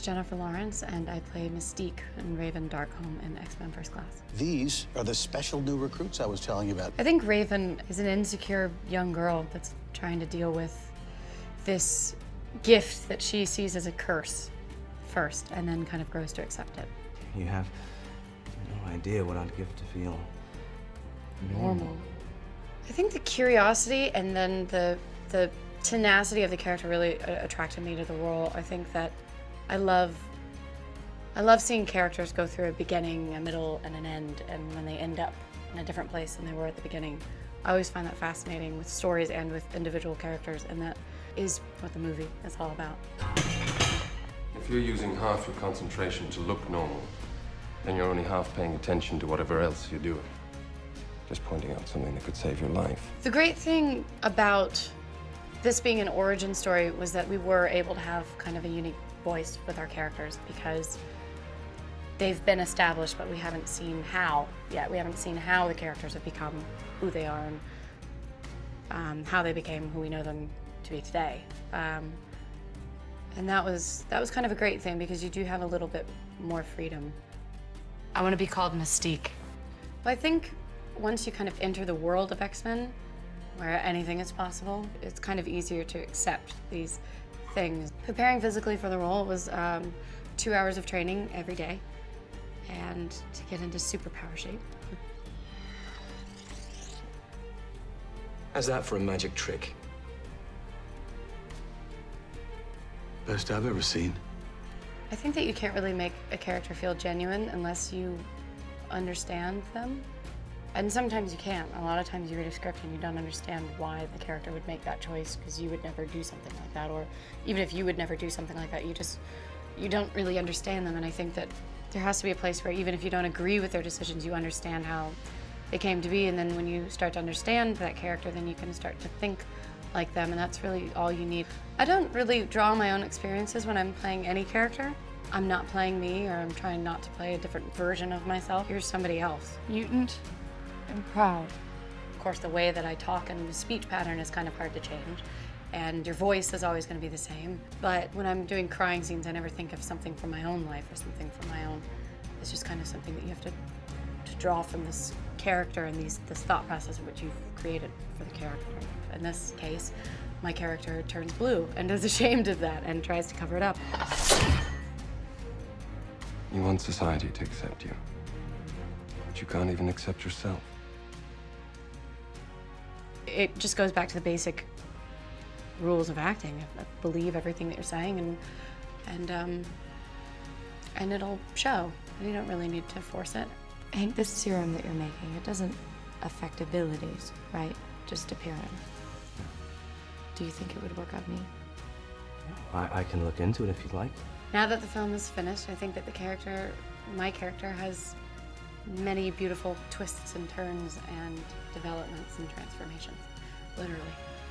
Jennifer Lawrence, and I play Mystique in Raven Darkholme in X-Men First Class. These are the special new recruits I was telling you about. I think Raven is an insecure young girl that's trying to deal with this gift that she sees as a curse first, and then kind of grows to accept it. You have no idea what I'd give to feel Normal. I think the curiosity and then the tenacity of the character really attracted me to the role. I think that I love seeing characters go through a beginning, a middle, and an end, and when they end up in a different place than they were at the beginning. I always find that fascinating with stories and with individual characters, and that is what the movie is all about. If you're using half your concentration to look normal, then you're only half paying attention to whatever else you're doing. Just pointing out something that could save your life. The great thing about this being an origin story was that we were able to have kind of a unique voice with our characters because they've been established, but we haven't seen how yet. We haven't seen how the characters have become who they are and how they became who we know them to be today. And that was kind of a great thing because you do have a little bit more freedom. I want to be called Mystique. But I think once you kind of enter the world of X-Men, where anything is possible, it's kind of easier to accept these things. Preparing physically for the role was 2 hours of training every day and to get into superpower shape. How's that for a magic trick? Best I've ever seen. I think that you can't really make a character feel genuine unless you understand them. And sometimes you can't. A lot of times you read a script and you don't understand why the character would make that choice because you would never do something like that, or even if you would never do something like that, you don't really understand them. And I think that there has to be a place where even if you don't agree with their decisions, you understand how they came to be, and then when you start to understand that character, then you can start to think like them, and that's really all you need. I don't really draw my own experiences when I'm playing any character. I'm not playing me, or I'm trying not to play a different version of myself. You're somebody else. Mutant and proud. Of course, the way that I talk and the speech pattern is kind of hard to change, and your voice is always going to be the same. But when I'm doing crying scenes, I never think of something from my own life or something from my own. It's just kind of something that you have to draw from this character and this thought process of what you've created for the character. In this case, my character turns blue and is ashamed of that and tries to cover it up. You want society to accept you, but you can't even accept yourself. It just goes back to the basic rules of acting. Believe everything that you're saying, and it'll show. You don't really need to force it. Hank, this serum that you're making, it doesn't affect abilities, right? Just appearance. Do you think it would work on me? I can look into it if you'd like. Now that the film is finished, I think that my character has many beautiful twists and turns and developments and transformations, literally.